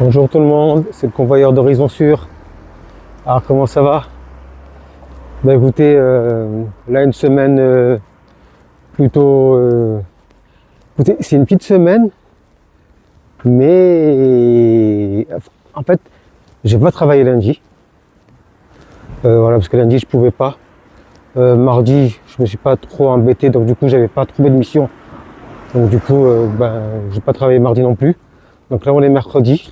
Bonjour tout le monde, c'est le convoyeur d'Horizon Sur. Alors comment ça va? Bah écoutez, là une semaine plutôt... écoutez, c'est une petite semaine, mais en fait, j'ai pas travaillé lundi. Voilà, parce que lundi je pouvais pas. Mardi, je me suis pas trop embêté, donc du coup j'avais pas trouvé de mission. Donc du coup, j'ai pas travaillé mardi non plus. Donc là on est mercredi.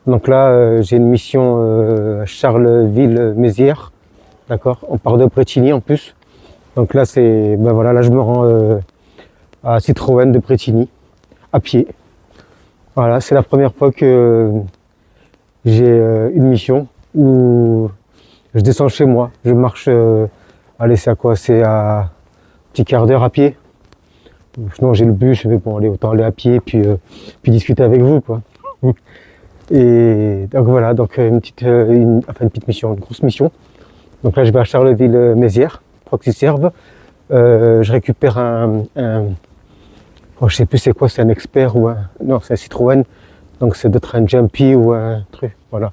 Donc là, j'ai une mission à Charleville-Mézières, d'accord. On part de Brétigny en plus. Donc là, c'est, voilà, là je me rends à Citroën de Brétigny, à pied. Voilà, c'est la première fois que j'ai une mission où je descends chez moi. Je marche, allez, c'est à quoi? C'est à un petit quart d'heure à pied. Sinon j'ai le bus, je vais bon, allez, autant aller à pied puis discuter avec vous, quoi. Et donc voilà, donc une petite mission, une grosse mission. Donc là je vais à Charleville-Mézières, Proxy-Serve. Je récupère je sais plus c'est quoi, c'est un expert ou non, c'est un Citroën. Donc c'est d'autres un Jumpy ou un truc, voilà.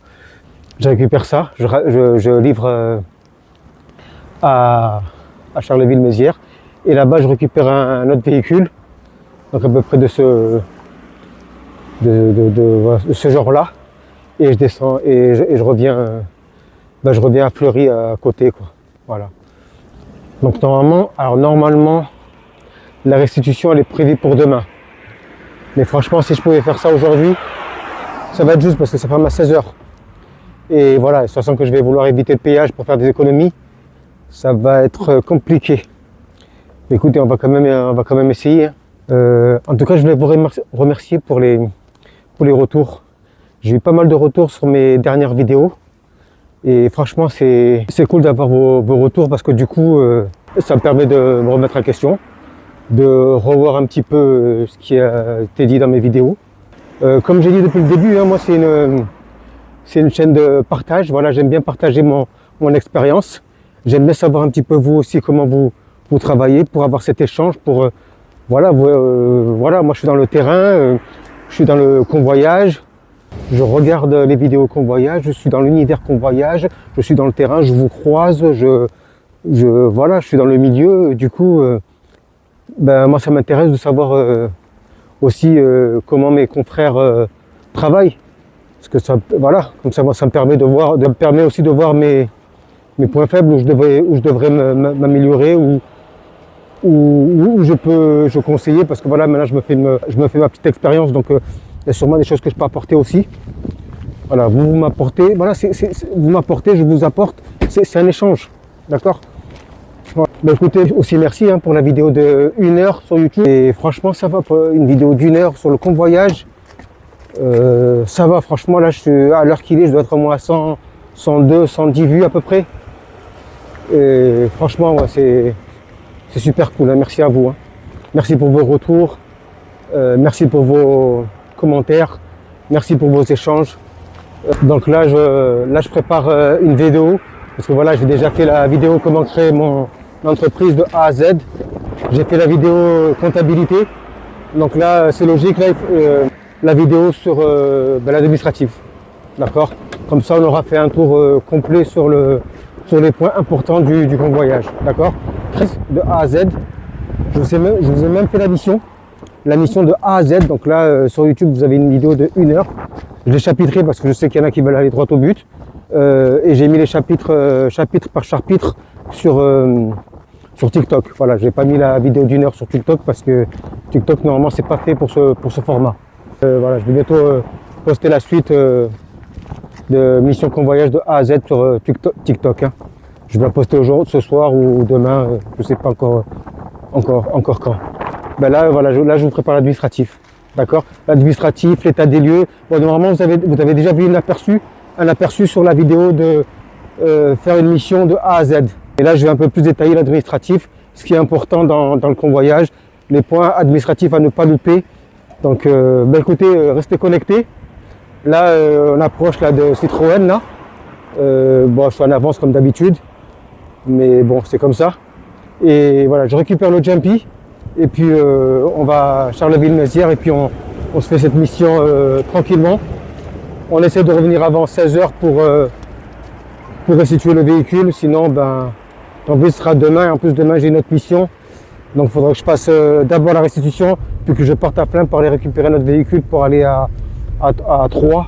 Je récupère ça, je livre à Charleville-Mézières. Et là-bas je récupère un autre véhicule, donc à peu près de ce genre-là, et je descends et je reviens, je reviens à Fleury à côté, quoi. Voilà. Donc normalement, la restitution elle est prévue pour demain. Mais franchement, si je pouvais faire ça aujourd'hui, ça va être juste parce que ça fait à 16 heures. Et voilà, sachant que je vais vouloir éviter le péage pour faire des économies, ça va être compliqué. Mais écoutez, on va quand même essayer. En tout cas, je voulais vous remercier pour les retours. J'ai eu pas mal de retours sur mes dernières vidéos et franchement c'est cool d'avoir vos retours parce que du coup ça me permet de me remettre en question, de revoir un petit peu ce qui a été dit dans mes vidéos. Comme j'ai dit depuis le début, moi c'est une chaîne de partage. Voilà, j'aime bien partager mon expérience. J'aime bien savoir un petit peu vous aussi comment vous travaillez pour avoir cet échange, pour voilà, moi je suis dans le terrain. Je suis dans le convoyage, je regarde les vidéos convoyage, je suis dans l'univers convoyage, je suis dans le terrain, je vous croise, voilà, je suis dans le milieu. Du coup, moi ça m'intéresse de savoir aussi comment mes confrères travaillent. Parce que ça, voilà, comme ça, moi, ça me permet aussi de voir mes points faibles où je devrais m'améliorer, où je conseiller, parce que voilà, maintenant je me fais ma petite expérience, donc il y a sûrement des choses que je peux apporter aussi. Voilà, vous m'apportez, voilà, vous m'apportez, je vous apporte, c'est un échange, d'accord. Voilà. Écoutez, aussi merci pour la vidéo de 1 heure sur YouTube, et franchement ça va, pour une vidéo d'1 heure sur le convoyage, ça va, franchement, là, à l'heure qu'il est, je dois être au moins à 100, 102, 110 vues à peu près, et franchement, ouais, c'est super cool, merci à vous. Merci pour vos retours, merci pour vos commentaires, merci pour vos échanges. Donc là, je prépare une vidéo, parce que voilà, j'ai déjà fait la vidéo comment créer mon entreprise de A à Z. J'ai fait la vidéo comptabilité. Donc là, c'est logique, là, la vidéo sur l'administratif. D'accord? Comme ça, on aura fait un tour complet sur les points importants du convoyage. D'accord? De A à Z. Je vous ai même fait la mission de A à Z. Donc là, sur YouTube, vous avez une vidéo de 1 heure. Je l'ai chapitré parce que je sais qu'il y en a qui veulent aller droit au but. Et j'ai mis les chapitres, chapitre par chapitre sur TikTok. Voilà, j'ai pas mis la vidéo d'1 heure sur TikTok parce que TikTok, normalement, c'est pas fait pour ce format. Voilà, je vais bientôt poster la suite de mission convoyage de A à Z sur TikTok. Je vais la poster ce soir ou demain, je ne sais pas encore quand. Là, voilà, là, je vous prépare l'administratif. D'accord? L'administratif, l'état des lieux. Bon, normalement, vous avez déjà vu un aperçu sur la vidéo de faire une mission de A à Z. Et là, je vais un peu plus détailler l'administratif, ce qui est important dans le convoyage, les points administratifs à ne pas louper. Donc, écoutez, restez connectés. Là, on approche là, de Citroën. Là. Je suis en avance comme d'habitude. Mais bon, c'est comme ça. Et voilà, je récupère le Jumpy. Et puis, on va à Charleville-Mézières. Et puis, on se fait cette mission tranquillement. on essaie de revenir avant 16 h pour restituer le véhicule. Sinon, ben, en plus, ce sera demain. En plus, demain, j'ai une autre mission. Donc, il faudra que je fasse d'abord la restitution, puis que je parte à plein pour aller récupérer notre véhicule pour aller à Troyes.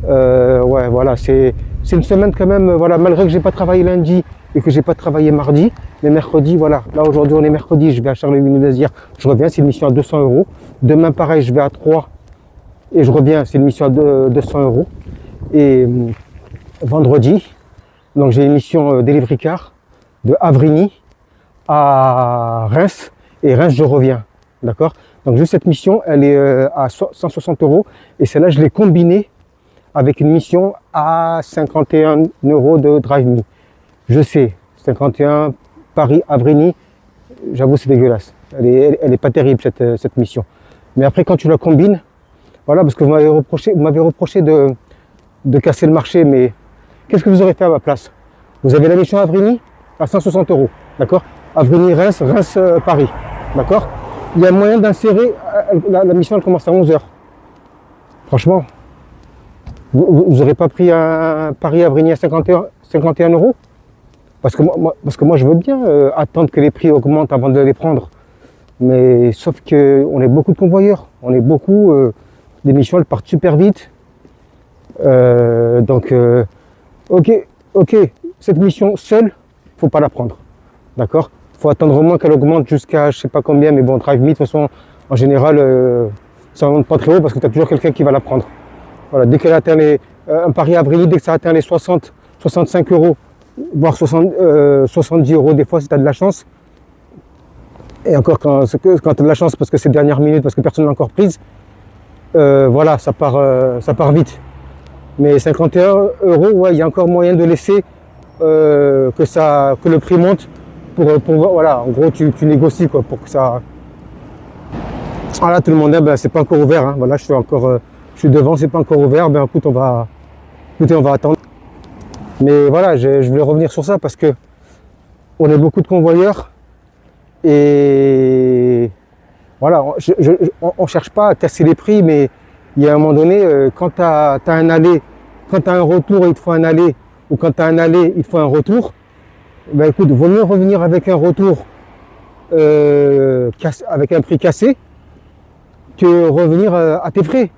Ouais, voilà, c'est une semaine quand même, voilà, malgré que j'ai pas travaillé lundi et que j'ai pas travaillé mardi, mais mercredi, voilà, là aujourd'hui on est mercredi, je vais à Charleville-Mézières, je reviens, c'est une mission à 200 €. Demain pareil, je vais à Troyes et je reviens, c'est une mission à 200 €. Et vendredi, donc j'ai une mission delivery car de Avrigny à Reims, et Reims je reviens, d'accord. Donc juste cette mission, elle est à 160 € et celle-là je l'ai combinée avec une mission à 51 € de Drive Me. Je sais, 51 Paris-Avrigny, j'avoue c'est dégueulasse. Elle est pas terrible cette mission. Mais après quand tu la combines, voilà, parce que vous m'avez reproché de casser le marché, mais qu'est-ce que vous aurez fait à ma place? Vous avez la mission Avrigny à 160 €, d'accord? Avrigny-Reims, Reims-Paris, d'accord? Il y a moyen d'insérer, la mission elle commence à 11 h. Franchement, vous n'aurez pas pris un Paris-Avrigny à 51 €? Parce que moi je veux bien attendre que les prix augmentent avant de les prendre. Mais sauf qu'on est beaucoup de convoyeurs, on est beaucoup, les missions elles partent super vite. Ok, cette mission seule, faut pas la prendre, d'accord? Faut attendre au moins qu'elle augmente jusqu'à je sais pas combien, mais bon, Drive Me, de toute façon, en général, ça ne monte pas très haut parce que tu as toujours quelqu'un qui va la prendre. Voilà, dès qu'elle atteint un Paris-Avrigny, dès que ça atteint les 60, 65 €, voire 70 € des fois si tu as de la chance, et encore quand tu as de la chance parce que c'est dernière minute, parce que personne n'a encore prise, voilà, ça part vite. Mais 51 €, ouais, il y a encore moyen de laisser que le prix monte pour voilà, en gros tu négocies quoi, pour que ça... Voilà, tout le monde, ben, c'est pas encore ouvert, hein. Voilà, je suis devant, c'est pas encore ouvert, ben écoutez, on va attendre. Mais voilà, je voulais revenir sur ça parce que on est beaucoup de convoyeurs et voilà, on cherche pas à casser les prix, mais il y a un moment donné, quand tu as un aller, quand tu as un retour, il te faut un aller, ou quand tu as un aller, il te faut un retour, ben écoute, vaut mieux revenir avec un retour avec un prix cassé que revenir à tes frais.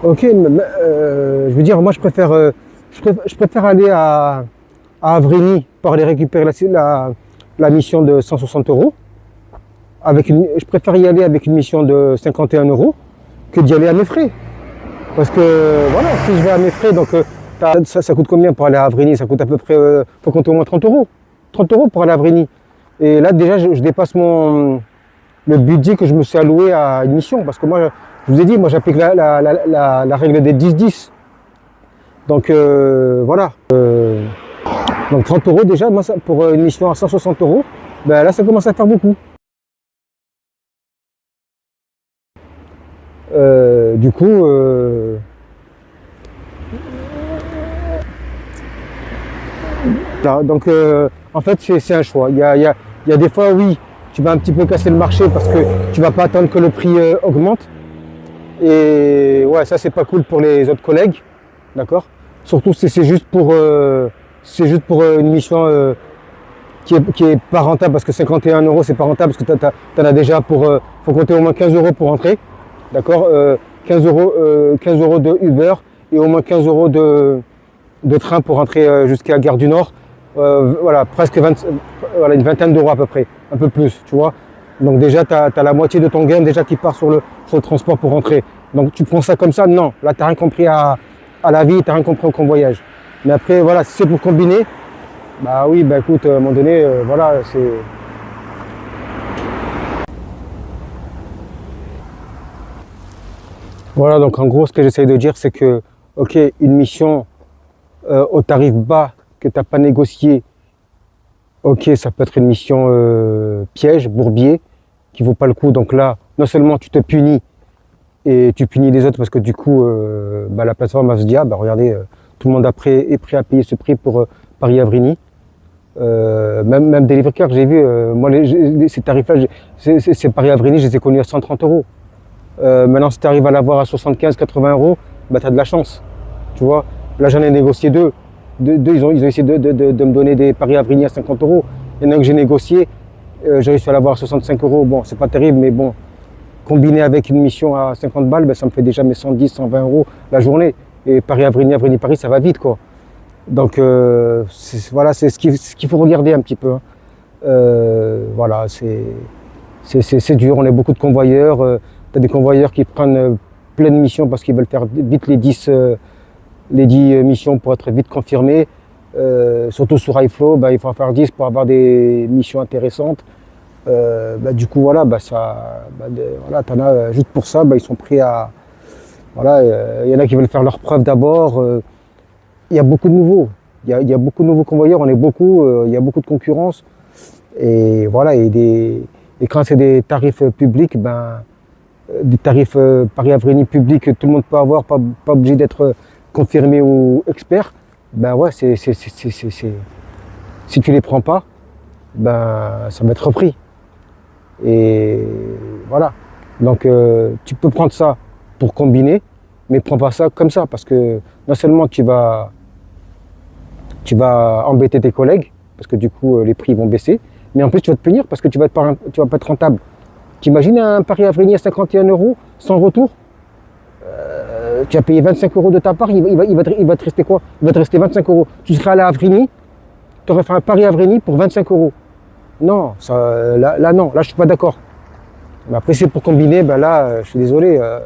Ok, je veux dire, moi je préfère aller à Avrigny pour aller récupérer la mission de 160 €. Je préfère y aller avec une mission de 51 € que d'y aller à mes frais. Parce que voilà, si je vais à mes frais, donc ça coûte combien pour aller à Avrigny? Ça coûte à peu près, faut compter au moins 30 €. 30 € pour aller à Avrigny. Et là déjà je dépasse le budget que je me suis alloué à une mission. Parce que moi, je vous ai dit, moi j'applique la règle des 10-10. Donc voilà. Donc 30 € déjà, moi, pour une mission à 160 €, ben là ça commence à faire beaucoup. Du coup, donc en fait c'est un choix. Il y a des fois, oui, tu vas un petit peu casser le marché parce que tu vas pas attendre que le prix augmente. Et ouais, ça c'est pas cool pour les autres collègues, d'accord? Surtout si c'est juste pour une mission qui est pas rentable, parce que 51 € c'est pas rentable parce que t'en as déjà faut compter au moins 15 € pour rentrer, d'accord? 15 € de Uber et au moins 15 € de train pour rentrer jusqu'à Gare du Nord. Voilà, presque voilà, une vingtaine d'euros à peu près, un peu plus, tu vois. Donc déjà, tu as la moitié de ton gain déjà qui part sur le transport pour rentrer. Donc tu prends ça comme ça, non. Là, tu n'as rien compris à la vie, tu n'as rien compris au convoyage. Mais après, voilà, si c'est pour combiner, bah oui, bah écoute, à un moment donné, voilà, c'est... Voilà, donc en gros, ce que j'essaye de dire, c'est que, ok, une mission au tarif bas que tu n'as pas négocié, ok, ça peut être une mission piège, bourbier, qui vaut pas le coup. Donc là, non seulement tu te punis, et tu punis les autres parce que du coup, bah, la plateforme va se dire, ah, bah, regardez, tout le monde est prêt à payer ce prix pour Paris-Avrigny. Même Delivery Car, j'ai vu, moi, ces tarifs-là, c'est Paris-Avrigny, je les ai connus à 130 €. Maintenant, si tu arrives à l'avoir à 75-80 €, bah, tu as de la chance. Tu vois, là j'en ai négocié deux. Deux, ils ont essayé de me donner des paris Avrigny à 50 euros. Il y en a un que j'ai négocié, j'ai réussi à l'avoir à 65 euros. Bon, c'est pas terrible, mais bon, combiné avec une mission à 50 balles, ben, ça me fait déjà mes 110, 120 euros la journée. Et Paris-Avrigny, Avrigny-Paris, ça va vite, quoi. Donc, voilà, c'est ce qu'il faut regarder un petit peu. Hein. Voilà, c'est dur. On est beaucoup de convoyeurs. Tu as des convoyeurs qui prennent plein de missions parce qu'ils veulent faire vite les 10 missions pour être vite confirmés. Surtout sur iFlow, il faut en faire 10 pour avoir des missions intéressantes. Du coup, voilà, voilà, t'en as, juste pour ça, ils sont prêts à... Voilà, il y en a qui veulent faire leurs preuves d'abord. Il y a beaucoup de nouveaux. Il y a beaucoup de nouveaux convoyeurs, on est beaucoup, il y a beaucoup de concurrence. Et voilà, et quand c'est des tarifs publics, des tarifs Paris-Avrigny publics que tout le monde peut avoir, pas obligé d'être confirmé ou expert, ouais, si tu les prends pas, ça va être repris. Et voilà. Donc tu peux prendre ça pour combiner, mais prends pas ça comme ça, parce que non seulement tu vas embêter tes collègues, parce que du coup les prix vont baisser, mais en plus tu vas te punir parce que tu vas pas être rentable. T'imagines un Paris-Avrigny à 51 euros sans retour, tu as payé 25 euros de ta part, il va te rester quoi? Il va te rester 25 euros. Tu seras allé à Avrigny, tu aurais fait un Paris-Avrigny pour 25 euros. Non, là non, là je suis pas d'accord. Mais après c'est pour combiner, là je suis désolé, à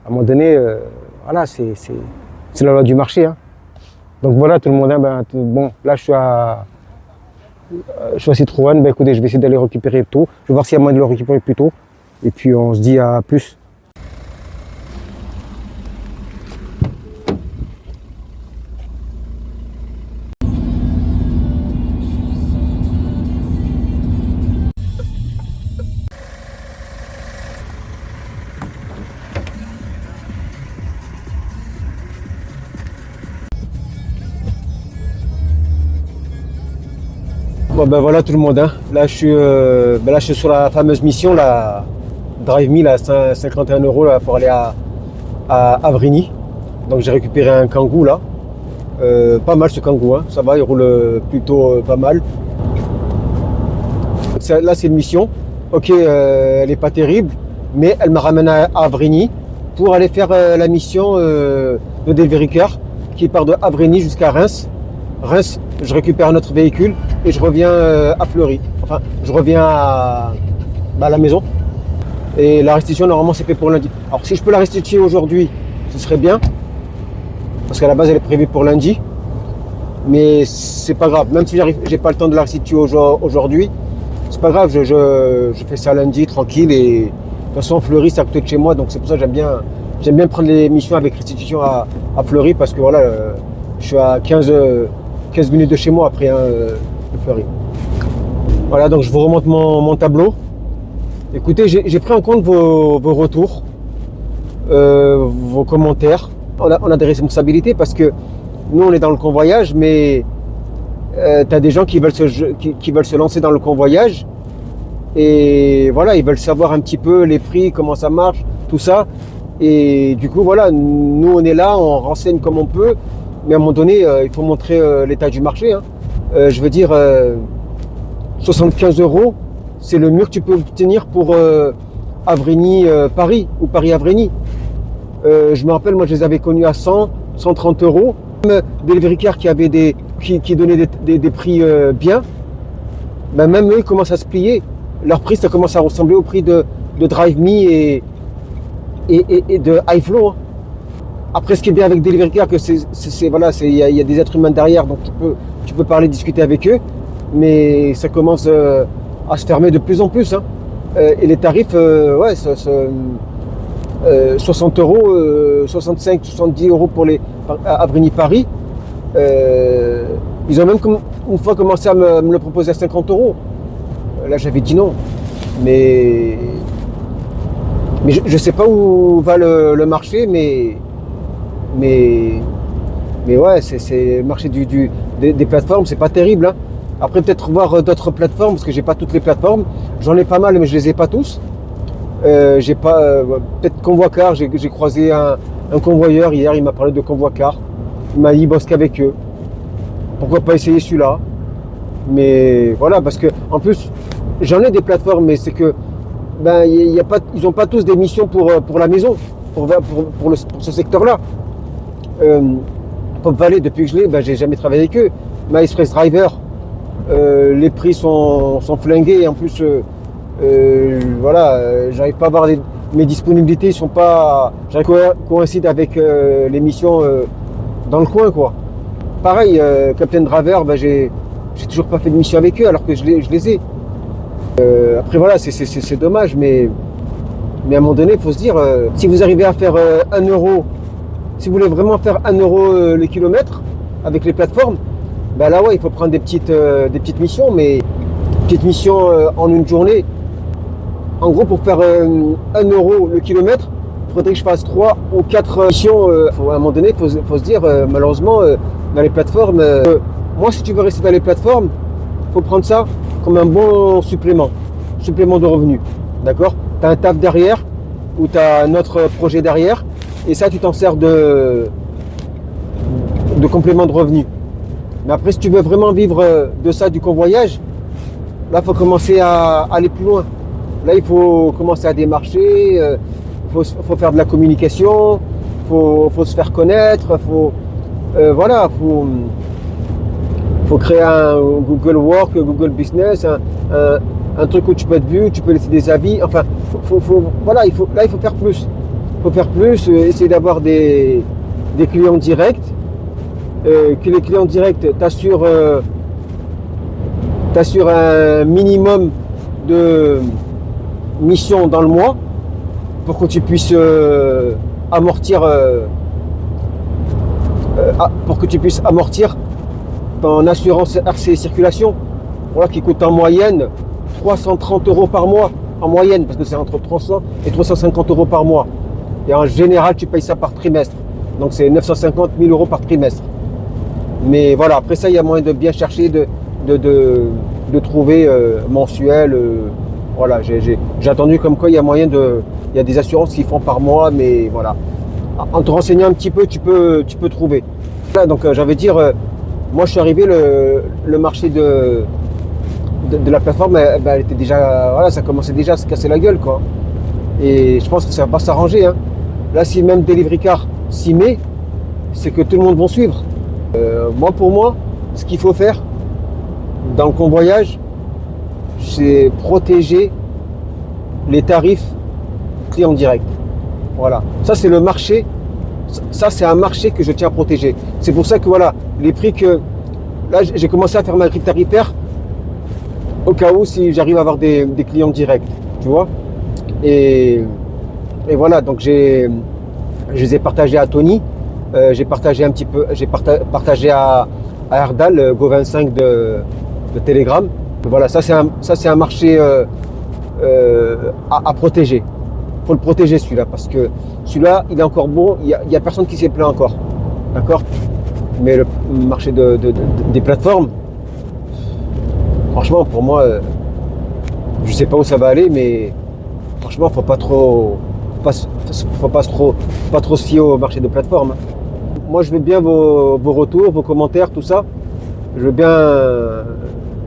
un moment donné, voilà, c'est la loi du marché. Hein. Donc voilà tout le monde, bon, là je suis à Citroën, écoutez, je vais essayer d'aller récupérer tôt, je vais voir s'il y a moyen de le récupérer plus tôt, et puis on se dit à plus. Bon voilà tout le monde, hein. Là je suis sur la fameuse mission, la Drive Me, là, 51 euros là, pour aller à Avrigny. Donc j'ai récupéré un Kangoo là, pas mal ce Kangoo, hein. Ça va, il roule plutôt pas mal. Là c'est une mission, ok, elle n'est pas terrible, mais elle me ramène à Avrigny pour aller faire la mission de delivery car qui part de Avrigny jusqu'à Reims. Reims, je récupère un autre véhicule et je reviens à Fleury. Enfin, je reviens à la maison. Et la restitution, normalement, c'est fait pour lundi. Alors, si je peux la restituer aujourd'hui, ce serait bien. Parce qu'à la base, elle est prévue pour lundi. Mais c'est pas grave. Même si j'ai pas le temps de la restituer aujourd'hui, c'est pas grave. Je fais ça lundi, tranquille. Et de toute façon, Fleury, c'est à côté de chez moi. Donc, c'est pour ça que j'aime bien prendre les missions avec restitution à Fleury. Parce que voilà, je suis à 15 minutes de chez moi après de Fleury. Voilà, donc je vous remonte mon tableau. Écoutez, j'ai pris en compte vos retours, vos commentaires. On a des responsabilités parce que nous on est dans le convoyage, mais tu as des gens qui veulent se lancer dans le convoyage et voilà, ils veulent savoir un petit peu les prix, comment ça marche, tout ça. Et du coup voilà, nous on est là, on renseigne comme on peut. Mais à un moment donné, il faut montrer l'état du marché. Hein. Je veux dire, 75 euros, c'est le mieux que tu peux obtenir pour Avrigny-Paris ou Paris-Avrigny. Je me rappelle, moi, je les avais connus à 100, 130 euros. Même Delivery Car qui donnaient des prix bien, même eux, ils commencent à se plier. Leur prix, ça commence à ressembler au prix de Drive Me et de iFlow. Hein. Après, ce qui est bien avec Delivery Car, voilà, il y a des êtres humains derrière, donc tu peux parler, discuter avec eux, mais ça commence à se fermer de plus en plus. Hein. Et les tarifs, 60 euros, 65, 70 euros pour les Avrigny-Paris. Ils ont même une fois commencé à me le proposer à 50 euros. Là, j'avais dit non. Mais je ne sais pas où va le marché, mais ouais, c'est le marché des plateformes, c'est pas terrible. Hein. Après, peut-être voir d'autres plateformes, parce que j'ai pas toutes les plateformes. J'en ai pas mal, mais je les ai pas tous. J'ai pas, peut-être Convoicar, j'ai croisé un convoyeur. Hier, il m'a parlé de convoi car. Il m'a dit, il bosse qu'avec eux. Pourquoi pas essayer celui-là? Mais voilà, parce que en plus, j'en ai des plateformes, mais c'est que ben, ils n'ont pas tous des missions pour la maison, pour ce secteur-là. Pop Valley, depuis que je l'ai, ben, j'ai jamais travaillé avec eux. My Express Driver, les prix sont flingués. Et en plus, voilà, j'arrive pas à avoir mes disponibilités, sont pas, coïncident avec les missions dans le coin, quoi. Pareil, Captain Driver, ben, j'ai toujours pas fait de mission avec eux alors que je les ai. Après voilà, c'est dommage, mais à un moment donné, il faut se dire, si vous arrivez à faire 1 euro, si vous voulez vraiment faire 1 euro le kilomètre avec les plateformes, ben là ouais, il faut prendre des petites missions, mais petites missions en une journée. En gros, pour faire 1 euro le kilomètre, il faudrait que je fasse 3 ou 4 missions. À un moment donné, il faut se dire, malheureusement, dans les plateformes, moi si tu veux rester dans les plateformes, il faut prendre ça comme un bon supplément de revenus. D'accord? Tu as un taf derrière ou tu as un autre projet derrière et ça tu t'en sers de complément de revenus. Mais après, si tu veux vraiment vivre de ça, du convoyage, là il faut commencer à aller plus loin. Là il faut commencer à démarcher, il faut faire de la communication, faut se faire connaître, voilà, faut créer un Google Work, Google Business, un truc où tu peux être vu, tu peux laisser des avis. Enfin, voilà, il faut faire plus. Il faut faire plus, essayer d'avoir des clients directs, que les clients directs t'assurent un minimum de missions dans le mois pour que tu puisses amortir ton assurance RC circulation, voilà, qui coûte en moyenne 330 euros par mois, en moyenne, parce que c'est entre 300 et 350 euros par mois. Et en général, tu payes ça par trimestre. Donc c'est 950 000 euros par trimestre. Mais voilà, après ça, il y a moyen de bien chercher, de trouver mensuel. Voilà, j'ai entendu comme quoi il y a moyen il y a des assurances qui font par mois, mais voilà. En te renseignant un petit peu, tu peux trouver. Voilà, donc j'avais dire, moi je suis arrivé, le marché de la plateforme, elle était déjà, voilà, ça commençait déjà à se casser la gueule, quoi. Et je pense que ça va pas s'arranger, hein. Là, si même Delivery Car s'y met, c'est que tout le monde va suivre. Pour moi, ce qu'il faut faire dans le convoyage, c'est protéger les tarifs clients directs. Voilà. Ça, c'est le marché. Ça, c'est un marché que je tiens à protéger. C'est pour ça que voilà, les prix que... Là, j'ai commencé à faire ma grille tarifaire au cas où si j'arrive à avoir des clients directs. Tu vois. Et voilà, donc je les ai partagés à Tony. J'ai partagé un petit peu... J'ai partagé à Erdal, Go25 de Telegram. Voilà, ça c'est un marché à protéger. Il faut le protéger celui-là, parce que celui-là, il est encore bon, il n'y a personne qui s'est plaint encore. D'accord? Mais le marché des plateformes, franchement, pour moi, je ne sais pas où ça va aller, mais franchement, il ne faut pas trop se fier au marché des plateformes. Moi, je veux bien vos retours, vos commentaires, tout ça. Je veux bien...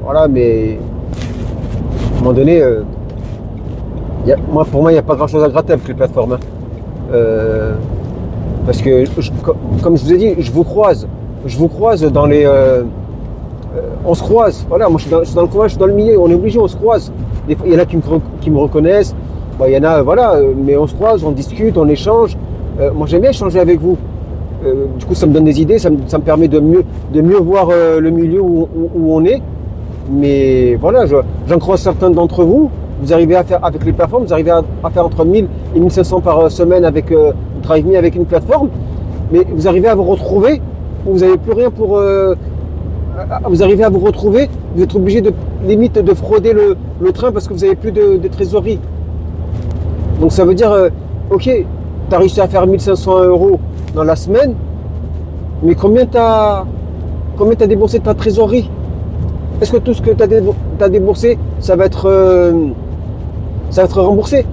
voilà, mais à un moment donné, pour moi, il n'y a pas grand-chose à gratter avec les plateformes. Hein. Parce que, comme je vous ai dit, je vous croise dans les... on se croise, voilà, moi je suis dans le coin, je suis dans le milieu, on est obligé, on se croise. Il y en a qui me reconnaissent, bon, il y en a, voilà, mais on se croise, on discute, on échange. Moi j'aime bien échanger avec vous. Du coup, ça me donne des idées, ça me permet de mieux voir le milieu où on est. Mais voilà, j'en croise certains d'entre vous. Vous arrivez à faire, avec les plateformes, vous arrivez à faire entre 1000 et 1500 par semaine avec DriveMe, avec une plateforme. Mais vous arrivez à vous retrouver, vous n'avez plus rien pour... vous arrivez à vous retrouver, vous êtes obligé limite de frauder le train parce que vous n'avez plus de trésorerie. Donc ça veut dire, ok, tu as réussi à faire 1500 euros dans la semaine, mais combien tu as déboursé de ta trésorerie? Est-ce que tout ce que tu as déboursé, ça va être remboursé?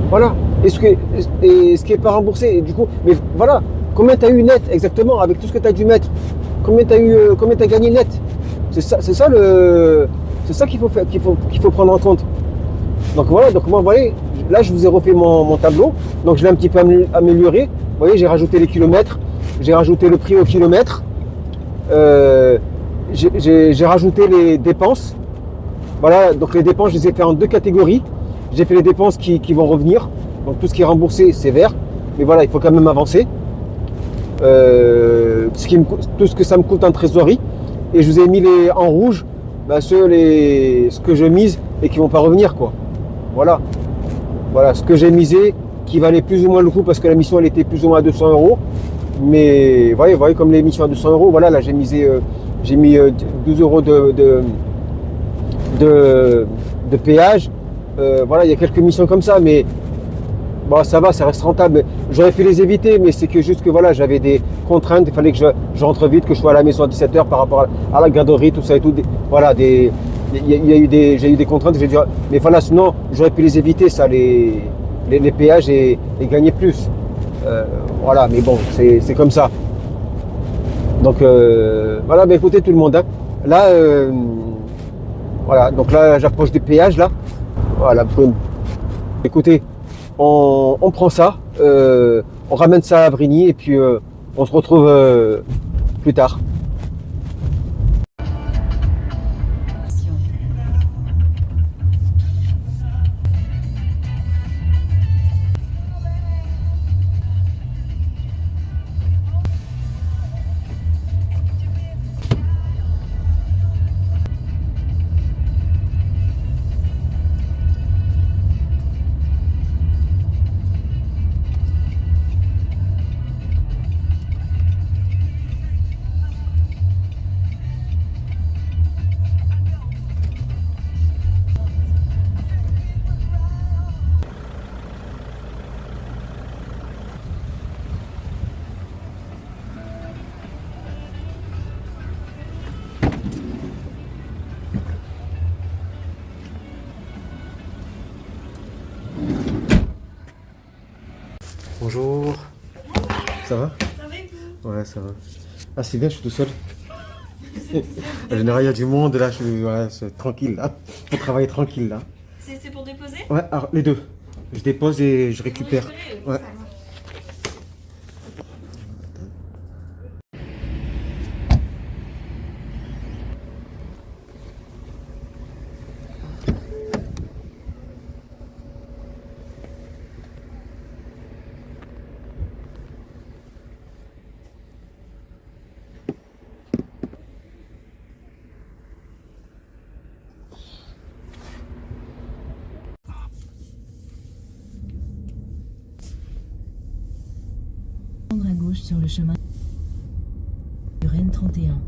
Voilà. et ce qui est pas remboursé. Et du coup, mais voilà, combien tu as eu net exactement avec tout ce que tu as dû mettre? Combien tu as gagné net? C'est ça qu'il faut prendre en compte. Donc voilà, donc moi, vous voyez, là je vous ai refait mon tableau, donc je l'ai un petit peu amélioré. Vous voyez, j'ai rajouté les kilomètres, j'ai rajouté le prix au kilomètre, j'ai rajouté les dépenses. Voilà, donc les dépenses, je les ai fait en deux catégories. J'ai fait les dépenses qui vont revenir, donc tout ce qui est remboursé, c'est vert, mais voilà, il faut quand même avancer. Tout ce que ça me coûte en trésorerie, et je vous ai mis en rouge ce que je mise et qui vont pas revenir, quoi. Voilà, ce que j'ai misé qui valait plus ou moins le coup parce que la mission elle était plus ou moins à 200 euros. Mais vous voyez comme les missions à 200 euros, voilà, là j'ai mis 12 euros de péage. Voilà, il y a quelques missions comme ça, mais bon, ça va, ça reste rentable. J'aurais pu les éviter, mais c'est que juste que voilà, j'avais des contraintes, il fallait que je rentre vite, que je sois à la maison à 17h par rapport à la garderie, tout ça et tout. Voilà, j'ai eu des contraintes, mais voilà, sinon j'aurais pu les éviter, ça, les péages et gagner plus. Voilà, mais bon, c'est comme ça. Donc voilà, bah, écoutez tout le monde, hein. Là, voilà, donc là j'approche des péages là. Voilà, écoutez, on prend ça, on ramène ça à Brigny et puis on se retrouve plus tard. Bonjour. Ça va? Ça va et vous? Ouais, ça va. Ah, c'est bien, je suis tout seul. En général, il y a du monde, là, je suis tranquille, là. On travaille tranquille, là. C'est pour déposer? Ouais, alors, les deux. Je dépose et je récupère. Ouais. Prendre à gauche sur le chemin du Rennes 31.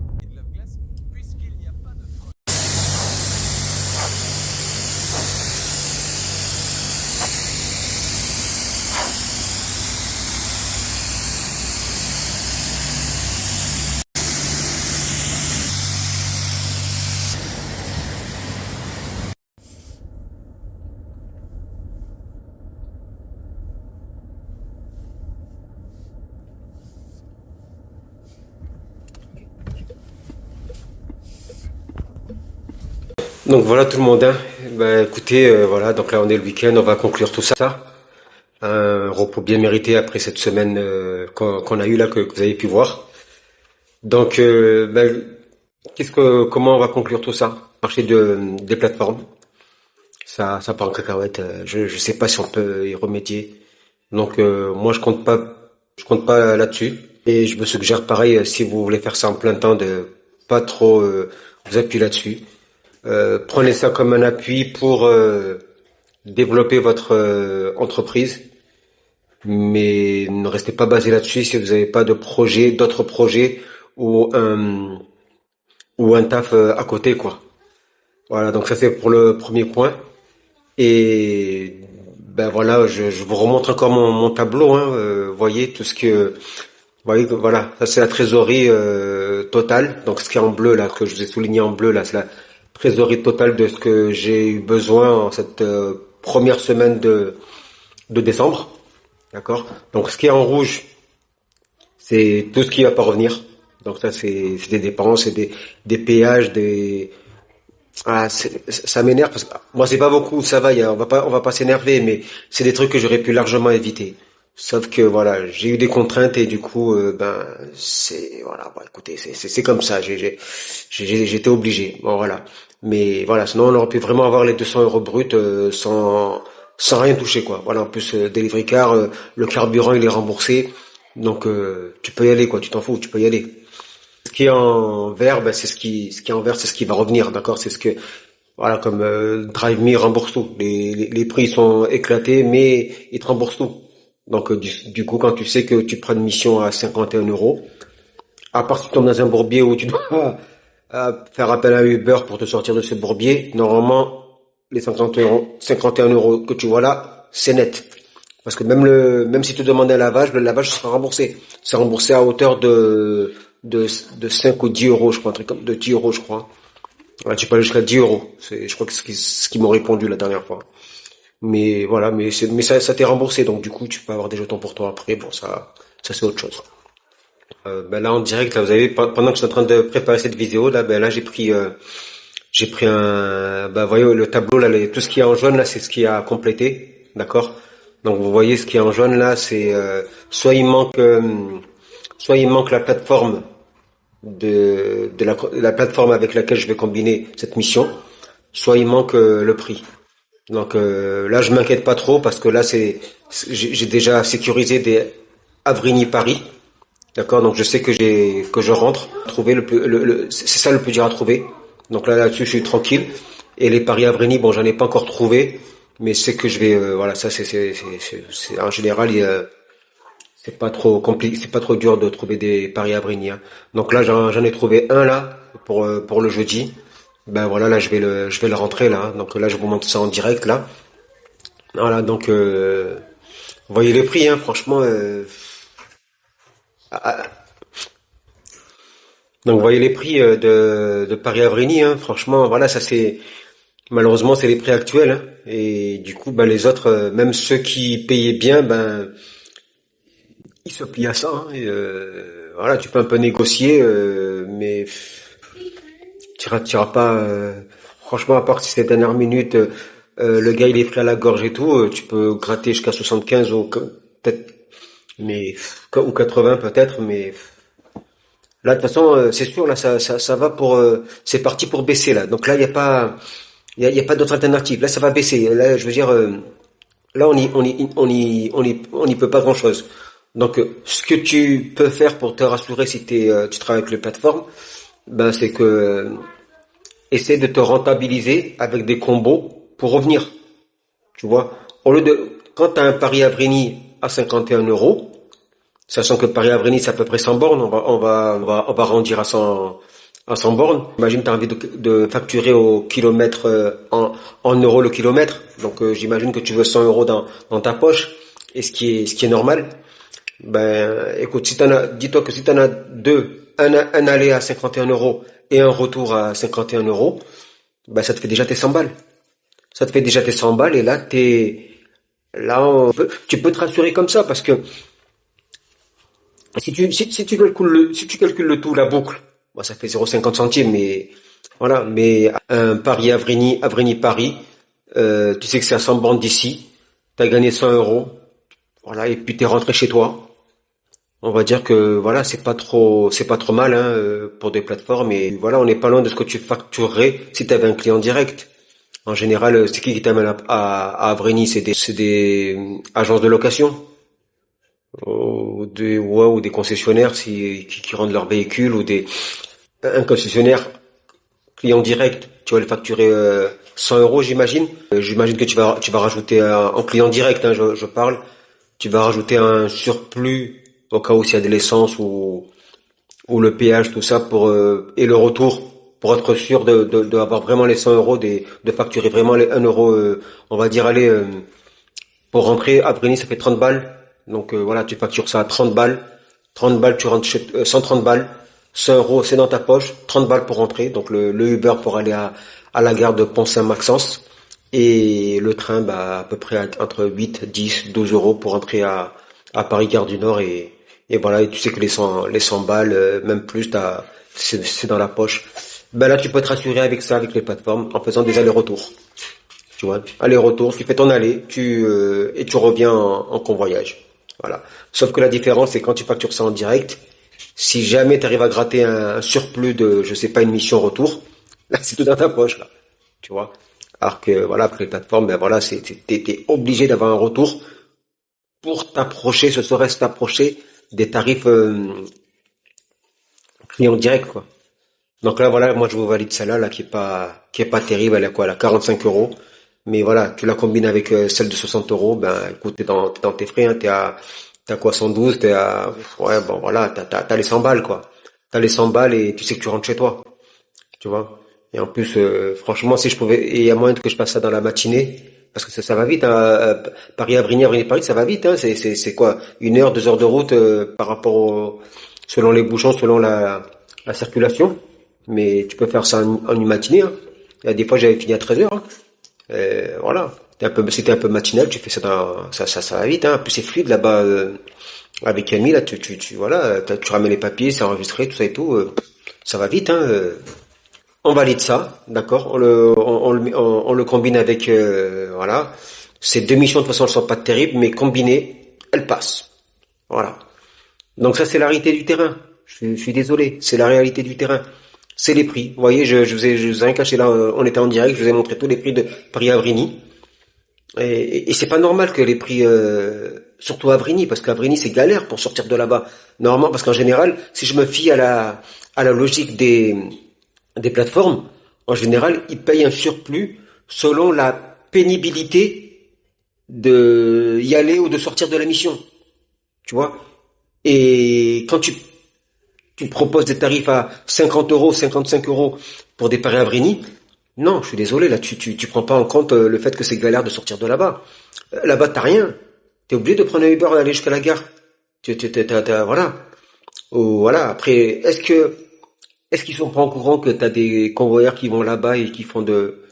Donc voilà tout le monde, hein. Bah, écoutez, voilà, donc là on est le week-end, on va conclure tout ça. Un repos bien mérité après cette semaine qu'on a eu là, que vous avez pu voir. Donc, comment on va conclure tout ça? Marché des plateformes. Ça part en cacahuète. Je sais pas si on peut y remédier. Donc, moi je compte pas là-dessus. Et je me suggère pareil, si vous voulez faire ça en plein temps, de pas trop vous appuyer là-dessus. Prenez ça comme un appui pour développer votre entreprise, mais ne restez pas basé là-dessus si vous n'avez pas d'autres projets ou un taf à côté, quoi. Voilà, donc ça c'est pour le premier point. Et ben voilà, je vous remontre encore mon tableau, hein. Voyez tout ce que, voyez, voilà, ça c'est la trésorerie totale. Donc ce qui est en bleu là, que je vous ai souligné en bleu là, c'est la trésorerie totale de ce que j'ai eu besoin en cette première semaine de décembre. D'accord? Donc ce qui est en rouge, c'est tout ce qui va pas revenir. Donc ça c'est des dépenses, c'est des péages, ça m'énerve parce que moi c'est pas beaucoup, ça va, on va pas s'énerver, mais c'est des trucs que j'aurais pu largement éviter. Sauf que voilà, j'ai eu des contraintes et du coup, c'est voilà, bon, écoutez, c'est comme ça. J'étais obligé. Bon voilà, mais voilà, sinon on aurait pu vraiment avoir les 200 euros bruts sans rien toucher quoi. Voilà, en plus Delivery Car, le carburant il est remboursé, donc tu peux y aller quoi, tu t'en fous, tu peux y aller. Ce qui est en vert, ben, ce qui est en vert, c'est ce qui va revenir, d'accord? C'est ce que, voilà, comme Drive Me rembourse tout. Les prix sont éclatés, mais ils te remboursent tout. Donc du coup, quand tu sais que tu prends une mission à 51 euros, à part si tu tombes dans un bourbier où tu dois faire appel à Uber pour te sortir de ce bourbier, normalement, les 51 euros que tu vois là, c'est net. Parce que même si tu demandes un lavage, le lavage sera remboursé. C'est remboursé à hauteur de 5 ou 10 euros, je crois, un truc comme de 10 euros, je crois. Ouais, tu peux aller jusqu'à 10 euros. Je crois que c'est ce qu'ils m'ont répondu la dernière fois. Mais voilà, mais ça t'est remboursé, donc du coup, tu peux avoir des jetons pour toi après. Bon, ça c'est autre chose. Ben là, en direct, là, vous avez, pendant que je suis en train de préparer cette vidéo, là, ben là, j'ai pris ben, vous voyez, le tableau, là, tout ce qui est en jaune, là, c'est ce qui a complété. D'accord? Donc, vous voyez, ce qui est en jaune, là, c'est, soit il manque la plateforme de la plateforme avec laquelle je vais combiner cette mission, soit il manque le prix. Donc là, je m'inquiète pas trop parce que là, j'ai déjà sécurisé des Avrigny Paris, d'accord. Donc je sais que je rentre, trouver c'est ça le plus dur à trouver. Donc là-dessus, je suis tranquille. Et les Paris Avrigny, bon, j'en ai pas encore trouvé, mais c'est que je vais, voilà, ça c'est en général, c'est pas trop compliqué, c'est pas trop dur de trouver des paris à Brigny, hein. Donc là, j'en ai trouvé un là pour le jeudi. Ben voilà, là je vais le rentrer là, hein. Donc là, je vous montre ça en direct là. Voilà, donc vous voyez les prix, hein, franchement. Ah, donc vous voyez les prix de Paris à Brigny, hein, franchement, voilà, ça c'est malheureusement c'est les prix actuels, hein. Et du coup, ben les autres, même ceux qui payaient bien, ben il se plie à ça, hein, et voilà, tu peux un peu négocier, mais t'iras pas. Franchement, à part si c'est dernière minute, le gars il est pris à la gorge et tout, tu peux gratter jusqu'à 75 ou peut-être, mais ou 80 peut-être, mais là de toute façon, c'est sûr là, ça va pour, c'est parti pour baisser là. Donc là, il y a pas d'autre alternative. Là, ça va baisser. Là, je veux dire, là, on y peut pas grand chose. Donc, ce que tu peux faire pour te rassurer si tu travailles avec les plateformes, ben, c'est que essaie de te rentabiliser avec des combos pour revenir. Tu vois, au lieu de, quand tu as un pari à Vrigny à 51 euros, sachant que Paris à Vrigny c'est à peu près 100 bornes, on va arrondir à 100 bornes. Imagine tu as envie de facturer au kilomètre en euros le kilomètre. Donc j'imagine que tu veux 100 euros dans ta poche, et ce qui est normal. Ben, écoute, dis-toi que si t'en as deux, un aller à 51 euros et un retour à 51 euros, ben, ça te fait déjà tes 100 balles. Ça te fait déjà tes 100 balles et là, tu peux te rassurer comme ça parce que si tu calcules le tout, la boucle, bon, ça fait 0,50 centimes, mais voilà, mais un Paris Avrigny Paris, tu sais que c'est à 100 bornes d'ici, t'as gagné 100 euros, voilà, et puis t'es rentré chez toi. On va dire que voilà, c'est pas trop mal, hein, pour des plateformes, et voilà, on n'est pas loin de ce que tu facturerais si tu avais un client direct. En général, c'est qui t'amène à Avrigny, c'est des agences de location ou des concessionnaires qui rendent leurs véhicules, ou un concessionnaire client direct, tu vas le facturer 100 euros, j'imagine. J'imagine que tu vas rajouter en client direct, hein, je parle. Tu vas rajouter un surplus au cas où s'il y a de l'essence ou le péage, tout ça et le retour pour être sûr de avoir vraiment les 100 euros, de facturer vraiment les 1 euro, on va dire, allez, pour rentrer à Brigny, ça fait 30 balles. Donc voilà, tu factures ça à 30 balles. 30 balles, tu rentres 130 balles. 100 euros, c'est dans ta poche. 30 balles pour rentrer. Donc le Uber pour aller à la gare de Pont-Saint-Maxence. Et le train, à peu près entre 8, 10, 12 euros pour entrer à Paris Gare du Nord et voilà, et tu sais que les 100 balles, même plus, c'est dans la poche. Là, tu peux te rassurer avec ça, avec les plateformes, en faisant des allers-retours. Tu vois, aller-retour, tu fais ton aller, et tu reviens en convoyage. Voilà. Sauf que la différence, c'est quand tu factures ça en direct, si jamais tu arrives à gratter un surplus de, je sais pas, une mission retour, là, c'est tout dans ta poche, là. Tu vois. Alors que, voilà, pour les plateformes, voilà, t'es obligé d'avoir un retour pour t'approcher, ce serait t'approcher des tarifs, client direct, quoi. Donc là, voilà, moi, je vous valide celle-là, là, qui est pas terrible, elle est quoi, elle a 45 euros. Mais voilà, tu la combines avec celle de 60 euros, écoute, t'es dans tes frais, hein, t'as quoi, 112, ouais, bon, voilà, t'as les 100 balles, quoi. T'as les 100 balles et tu sais que tu rentres chez toi, tu vois. Et en plus, franchement, si je pouvais, et il y a moyen que je fasse ça dans la matinée, parce que ça va vite, hein, Paris-Avrigny, Avrigny-Paris, ça va vite, hein, c'est quoi, 1 heure, 2 heures de route, par rapport selon les bouchons, selon la circulation. Mais tu peux faire ça en une matinée, hein. Il y a des fois, j'avais fini à 13 heures, hein. Voilà. Si t'es un peu matinal, tu fais ça ça va vite, hein. En plus, c'est fluide là-bas, avec Camille, là, voilà, tu ramènes les papiers, c'est enregistré, tout ça et tout, ça va vite, hein. On valide ça, d'accord? On le combine avec, voilà. Ces deux missions, de toute façon, elles sont pas terribles, mais combinées, elles passent. Voilà. Donc ça, c'est la réalité du terrain. Je suis désolé, c'est la réalité du terrain. C'est les prix. Vous voyez, je vous ai rien caché là, on était en direct, je vous ai montré tous les prix de Paris-Avrigny. Et c'est pas normal que les prix, surtout à Avrigny, parce qu'Avrigny c'est galère pour sortir de là-bas. Normalement, parce qu'en général, si je me fie à la logique des plateformes, en général, ils payent un surplus selon la pénibilité de y aller ou de sortir de la mission. Tu vois? Et quand tu proposes des tarifs à 50 euros, 55 euros pour des paris à Vrigny, non, je suis désolé, là, tu prends pas en compte le fait que c'est galère de sortir de là-bas. Là-bas, t'as rien. T'es obligé de prendre un Uber et d'aller jusqu'à la gare. Voilà. Ou voilà. Après, est-ce qu'ils sont pas au courant que t'as des convoyeurs qui vont là-bas et qui font de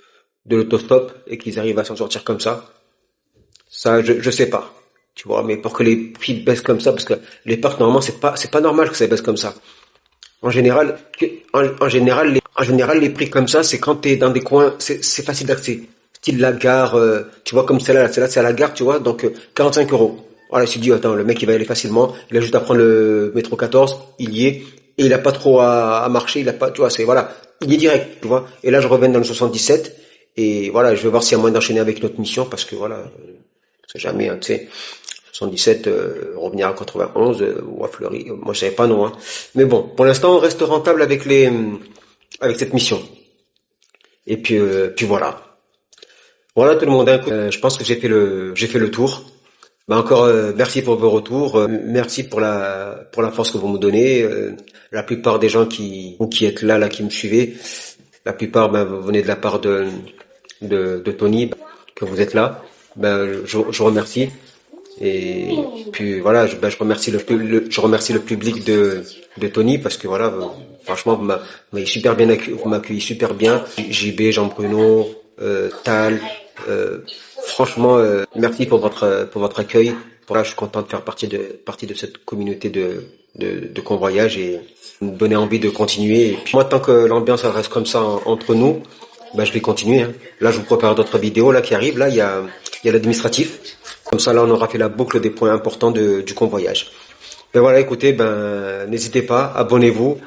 l'autostop et qu'ils arrivent à s'en sortir comme ça? Ça, je sais pas. Tu vois, mais pour que les prix baissent comme ça, parce que les parcs, normalement, c'est pas normal que ça baisse comme ça. En général, en général, les prix comme ça, c'est quand t'es dans des coins, c'est facile d'accès. Style la gare, tu vois, comme celle-là, c'est à la gare, tu vois, donc 45 euros. Voilà, je me suis dit, attends, le mec, il va y aller facilement, il a juste à prendre le métro 14, il y est, et il a pas trop à marcher, il a pas, tu vois, voilà, il est direct, tu vois. Et là, je reviens dans le 77, et voilà, je vais voir s'il y a moyen d'enchaîner avec notre mission, parce que voilà, c'est jamais, hein, tu sais. 77, revenir à 91 ou à Fleury, moi je savais pas non, hein. Mais bon, pour l'instant on reste rentable avec cette mission. Et puis voilà. Voilà tout le monde, hein. Je pense que j'ai fait le tour. Encore merci pour vos retours, merci pour la force que vous me donnez. La plupart des gens qui êtes là qui me suivez, la plupart vous venez de la part de Tony, que vous êtes là. Je remercie. Et puis voilà, je remercie je remercie le public de Tony parce que voilà, franchement vous m'avez super bien vous m'accueilli super bien. JB, Jean Bruno, Tal, franchement merci pour votre accueil. Voilà, je suis content de faire partie de cette communauté de convoyage et me donner envie de continuer. Et puis moi, tant que l'ambiance elle reste comme ça entre nous, je vais continuer, hein. Là, je vous prépare d'autres vidéos là qui arrivent. Là, il y a l'administratif. Comme ça, là, on aura fait la boucle des points importants du convoyage. Voilà, écoutez, n'hésitez pas, abonnez-vous,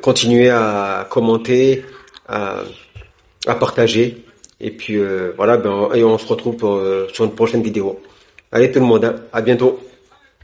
continuez à commenter, à partager. Et puis voilà, et on se retrouve sur une prochaine vidéo. Allez tout le monde, hein, à bientôt.